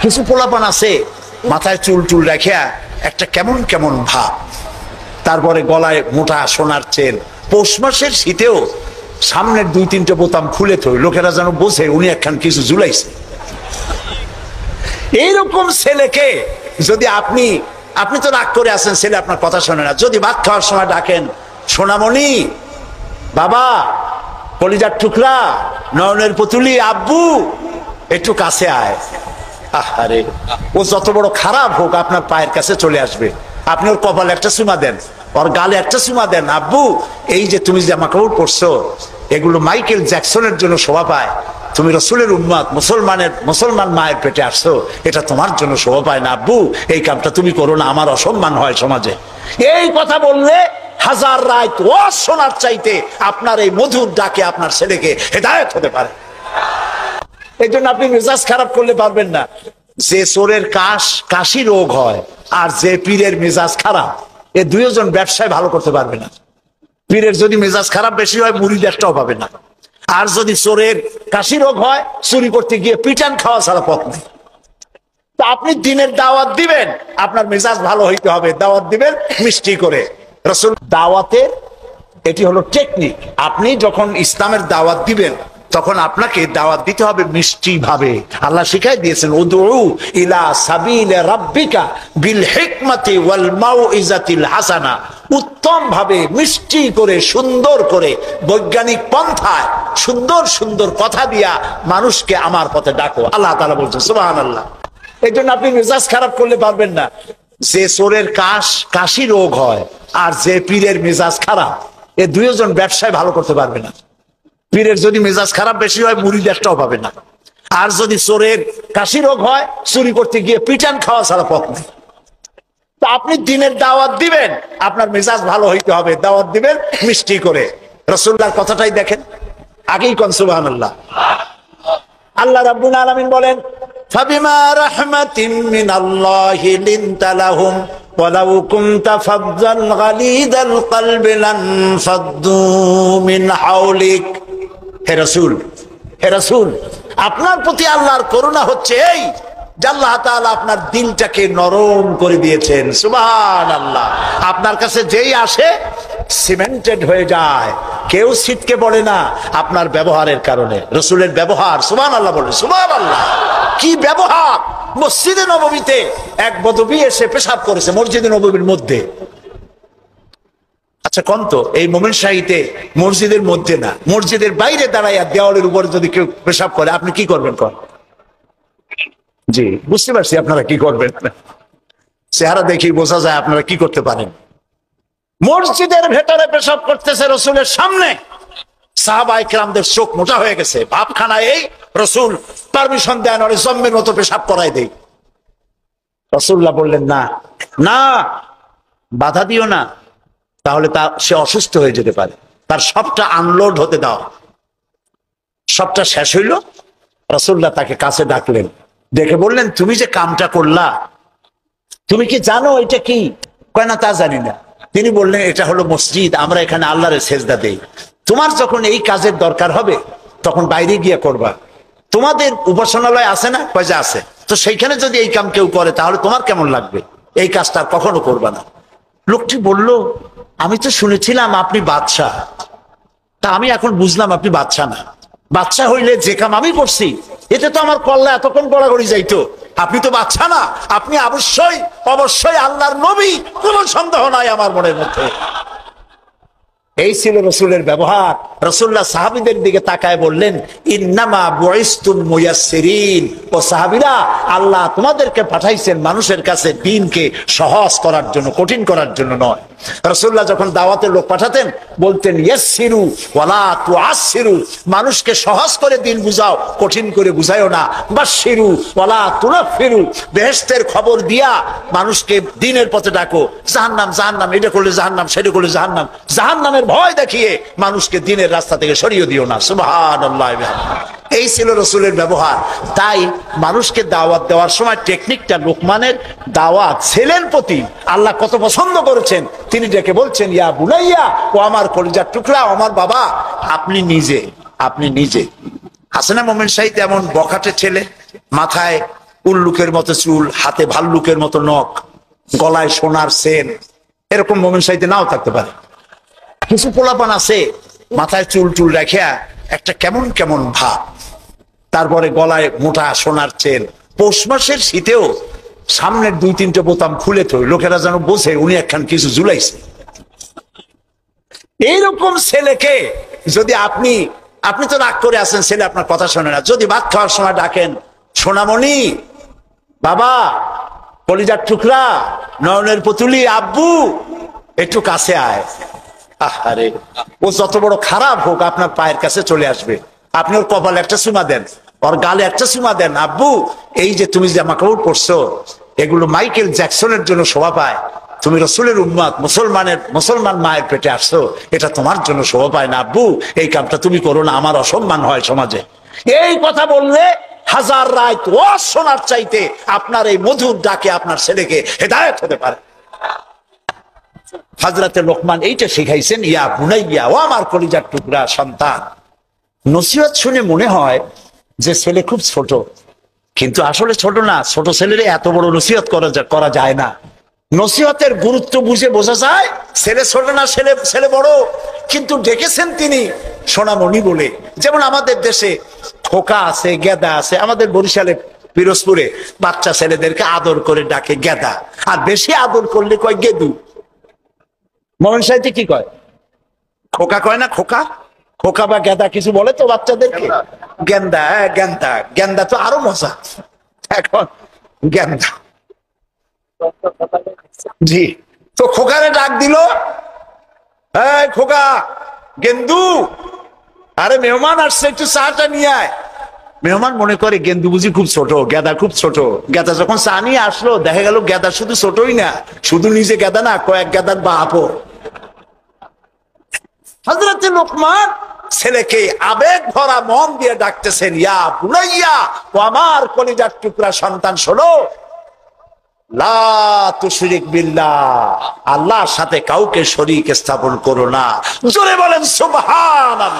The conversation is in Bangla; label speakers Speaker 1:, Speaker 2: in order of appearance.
Speaker 1: কিছু পোলাপান আছে মাথায় চুল টুল রাখিয়া একটা কেমন কেমন ভাব, তারপরে গলায় মোটা সোনার চেন, পৌষ মাসের শীতেও সামনের 2-3টে বোতাম খুলে থই, লোকেরা যেন বোঝে উনি একখান কিছু ঝুলাইছে। এইরকম ছেলেকে যদি আপনি তো রাগ করে আছেন, ছেলে আপনার কথা শোনে না, যদি ভাত খাওয়ার সময় ডাকেন, সোনামণি, বাবা, কলিজার টুকরা, নয়নের পুতুলি, আব্বু একটু কাছে আয়, আরে ও যত বড় খারাপ হোক আপনার পায়ের কাছে চলে আসবে। আপনি ওর কপালে একটা চুমা দেন, ওর গালে একটা চুমা দেন, আব্বু এই যে তুমি জামা কাপড় পরছো এগুলো মাইকেল জ্যাকসনের জন্য শোভা পায়, তুমি রসুলের উম্মত, মুসলমান মায়ের পেটে আসছো, এটা তোমার জন্য শোভা পায় না, আব্বু এই কামটা তুমি করো না, আমার অসম্মান হয় সমাজে। এই কথা বললে হাজার রাত ও শোনার চাইতে আপনার এই মধুর ডাকে আপনার ছেলেকে হেদায়েত হতে পারে। এই জন্য আপনি মেজাজ খারাপ করলে পারবেন না। যে চোরের কাশি রোগ হয় আর যে পীরের মেজাজ খারাপ, এ দুইজন ব্যবসায় ভালো করতে পারবে না। পীরের যদি মেজাজ খারাপ বেশি হয় মুড়িদ একটাও পাবে না, আর যদি চোরের কাশি রোগ হয় চুরি করতে গিয়ে পিটান খাওয়া ছাড়া পথ নেই। তা আপনি দিনের দাওয়াত দিবেন, আপনার মেজাজ ভালো হইতে হবে, দাওয়াত দিবেন মিষ্টি করে। রাসূল দাওয়াতের এটি হলো টেকনিক। আপনি যখন ইসলামের দাওয়াত দিবেন তখন আপনাকে দাওয়াত দিতে হবে মিষ্টি ভাবে। আল্লাহ শিখাই দিয়েছেন, উদউ ইলা সাবিল রাব্বিকা বিল হিকমাতি ওয়াল মাউইজাতিল হাসানা, উত্তম ভাবে মিষ্টি করে সুন্দর করে বৈজ্ঞানিক পন্থায় সুন্দর সুন্দর কথা দিয়া মানুষকে আমার পথে ডাকো। আল্লাহ তাআলা বলছেন সুবহানাল্লাহ। এই জন্য আপনি মেজাজ খারাপ করলে পারবেন না। যে চোরের কাশি রোগ হয় আর যে পীরের মেজাজ খারাপ, এ দুইজন ব্যবসায় ভালো করতে পারবে না। পীরের যদি মেজাজ খারাপ বেশি হয় মুড়িদ একটাও পাবে না, আর যদি চোরের কাশি রোগ হয় চুরি করতে গিয়ে পিটান খাওয়া ছাড়া পথ নেই। তা আপনি দিনের দাওয়াত দিবেন, আপনার মেজাজ ভালো হইতে হবে, দাওয়াত দিবেন মিষ্টি করে। রাসূলুল্লাহর কথাটাই দেখেন, আগেই কোন সুবহানাল্লাহ। আল্লাহ রাব্বুল আলামিন বলেন, ফাবিমা রাহমাতিন মিনাল্লাহি লিনতা লাহুম ওয়ালাউ কুনতা ফাজ্জাল গালিদাল কলবি লানফাদ্দু মিন হাওলিক। হে রাসূল, আপনার প্রতি আল্লাহর করুণা হচ্ছে এই যে আল্লাহ তাআলা আপনার দিলটাকে নরম করে দিয়েছেন। সুবহানাল্লাহ। আপনার কাছে যেই আসে সিমেন্টেড হয়ে যায়, কেউ ছিটকে পড়ে না আপনার ব্যবহারের কারণে। রাসূলের ব্যবহার, সুবহানাল্লাহ বলে, সুবহানাল্লাহ। কি ব্যবহার! মসজিদে নববীতে এক বদবী এসে পেশাব করেছে মসজিদে নববীর মধ্যে। আচ্ছা কোন তো এই মোমেন শাহীতে মসজিদের মধ্যে না, মসজিদের বাইরে দাঁড়াইয়া দেওয়ালের উপরে যদি কেউ পেশাব করে আপনি কি করবেন? জি বুঝতে পারছি আপনারা কি করবেন, চেহারা দেখি বোঝা যায় আপনারা কি করতে পারেন। মসজিদের ভেতরে পেশাব করতেছে রাসূলের সামনে, সাহাবায়ে কেরামদের চোখ মোটা হয়ে গেছে, ভাবখানায় এই রাসূল পারমিশন দেন ওরে জম্মের মতো পেশাব করাই দেই। রাসূলুল্লাহ বললেন, না না, বাধা দিও না, তাহলে সে অসুস্থ হয়ে যেতে পারে, তার সবটা আনলোড হতে দাও। সবটা শেষ হইল, রাসূলুল্লাহ তাকে কাছে ডাকলেন, ডেকে বললেন, তুমি যে কামটা করলা তুমি কি জানো এটা কি? কয় না, তা জানি না। তিনি বললেন, এটা হলো মসজিদ, আমরা এখানে আল্লাহর সেজদা দেই। তোমার যখন এই কাজের দরকার হবে তখন বাইরে গিয়ে করবা। তোমাদের উপাসনালয় আছে না? কয় যে আছে। তো সেইখানে যদি এই কাম কেউ করে তাহলে তোমার কেমন লাগবে? এই কাজটা কখনো করবা না। লোকটি বলল, আমি তো শুনেছিলাম আপনি বাদশাহ, তা আমি এখন বুঝলাম আপনি বাদশাহ না। বাদশাহ হইলে যে কাম আমি করছি এতে তো আমার কল্লা এতক্ষণ গড়াগড়ি যাইতো। আপনি তো বাদশাহ না, আপনি অবশ্যই আল্লাহর নবী, কোনো সন্দেহ নাই আমার মনের মধ্যে। এই ছিল রাসূলের ব্যবহার। রাসূলুল্লাহ সাহাবীদের দিকে তাকায় বললেন, ইন্নামা বুইসতুম মুয়াসসিরিন। ও সাহাবীরা, আল্লাহ তোমাদেরকে পাঠাইছেন মানুষের কাছে দ্বীনকে সহজ করার জন্য, কঠিন করার জন্য নয়। রাসূলুল্লাহ যখন দাওয়াতের লোক পাঠাতেন বলতেন, ইয়াসসিরু ওয়ালা তুআসসিরু, মানুষকে সহজ করে দ্বীন বুঝাও, কঠিন করে বুঝাইও না। বাশশিরু ওয়ালা তুনাফিরু, বেহেশতের খবর দিয়া মানুষকে দ্বীনের পথে ডাকো। জাহান্নাম, এটা করলে জাহান্নাম, সেটা করলে জাহান্নাম, জাহান্নামের ভয় দেখিয়ে মানুষকে দ্বীনের রাস্তা থেকে সরিয়ে দিও না। সুবহানাল্লাহ। এই ছিল রাসূলের ব্যবহার। তাই মানুষকে দাওয়াত দেওয়ার সময় টেকনিকটা, লোকমানের দাওয়াত ছেলের প্রতি আল্লাহ কত পছন্দ করেছেন। তিনি ডেকে বলছেন, ইয়া বুনাইয়া, ও আমার কলিজার টুকরা, আমার বাবা, আপনি নিজে আছে না মোমেন শাহীতে এমন বখাটে ছেলে, মাথায় উল্লুকের মতো চুল, হাতে ভাল্লুকের মতো নখ, গলায় সোনার সেন, এরকম মোমেন সাইতে নাও থাকতে পারে। কিছু পোলাপান আছে মাথায় চুল টুল রাখিয়া একটা কেমন কেমন ভাব, তারপরে গলায় মোটা সোনার চেন, পৌষ মাসের শীতেও সামনের 2-3টে বোতাম খুলে থই, লোকেরা যেন বোঝে উনি একখান কিছু ঝুলাইছে। এইরকম ছেলেকে যদি আপনি তো রাগ করে আছেন, ছেলে আপনার কথা শোনে না, যদি ভাত খাওয়ার সময় ডাকেন, সোনামণি, বাবা, কলিজার টুকরা, নয়নের পুতুলি, আব্বু, একটু কাছে আয়। আরে ও যত বড় খারাপ হোক আপনার পায়ের কাছে চলে আসবে। আপনি ওর কপালে একটা চুমা দেন, ওর গালে একটা চুমা দেন। আব্বু, এই যে তুমি জামা কাপড় পরছো, এগুলো মাইকেল জ্যাকসনের জন্য শোভা পায়। তুমি রসুলের উম্মত, মুসলমান মায়ের পেটে আসছো, এটা তোমার জন্য শোভা পায় না। আব্বু, এই কামটা তুমি করো না, আমার অসম্মান হয় সমাজে। এই কথা বললে হাজার রাত ও শোনার চাইতে আপনার এই মধুর ডাকে আপনার ছেলেকে হেদায়েত হতে পারে। হযরতে লোকমান এইটা শিখাইছেন, ইয়া বুনাইয়া, ও আমার কলিজার টুকরা সন্তান। নসিহত শুনে মনে হয় যে ছেলে খুব ছোট, কিন্তু আসলে ছোট না। ছোট ছেলের এত বড় নসিহত করা যায় না। নসিহতের গুরুত্ব বুঝে বোঝা যায় ছেলে ছোট না, ছেলে বড়, কিন্তু ডেকেছেন তিনি সোনামণি বলে। যেমন আমাদের দেশে খোকা আছে, গেদা আছে। আমাদের বরিশালে পিরোজপুরে বাচ্চা ছেলেদেরকে আদর করে ডাকে গেদা, আর বেশি আদর করলে কয় গেদু। মোমেন সাহিত্যে কি কয়? খোকা কয় না? খোকা, খোকা বা গেদা কিছু বলে তো বাচ্চাদেরকে? গেন্দা, গেন্দা, গেন্দা তো আরো মজা। এখন গেন্দা, জি। তো খোকারে ডাক দিল, এই খোকা, গেন্দু, আরে মেহমান আসছে, একটু চাটা নিয়ে আয়। মেহমান মনে করে গেন্দু বুঝি খুব ছোট, গেদা খুব ছোট। গেদা যখন চা নিয়ে আসলো, দেখা গেল গেদা শুধু ছোটই না, শুধু নিজে গেদা না, কয়েক গেদার বাপও। হযরতে লোকমান ছেলেকে আবেগ ভরা মন দিয়ে ডাকতেছেন, ইয়া বুনাইয়া, ও আমার কলিজার টুকরা সন্তান, শোনো, লা তুশরিক বিল্লাহ, আল্লাহর সাথে কাউকে শরীক স্থাপন করো না। জোরে বলেন সুবহানাল্লাহ।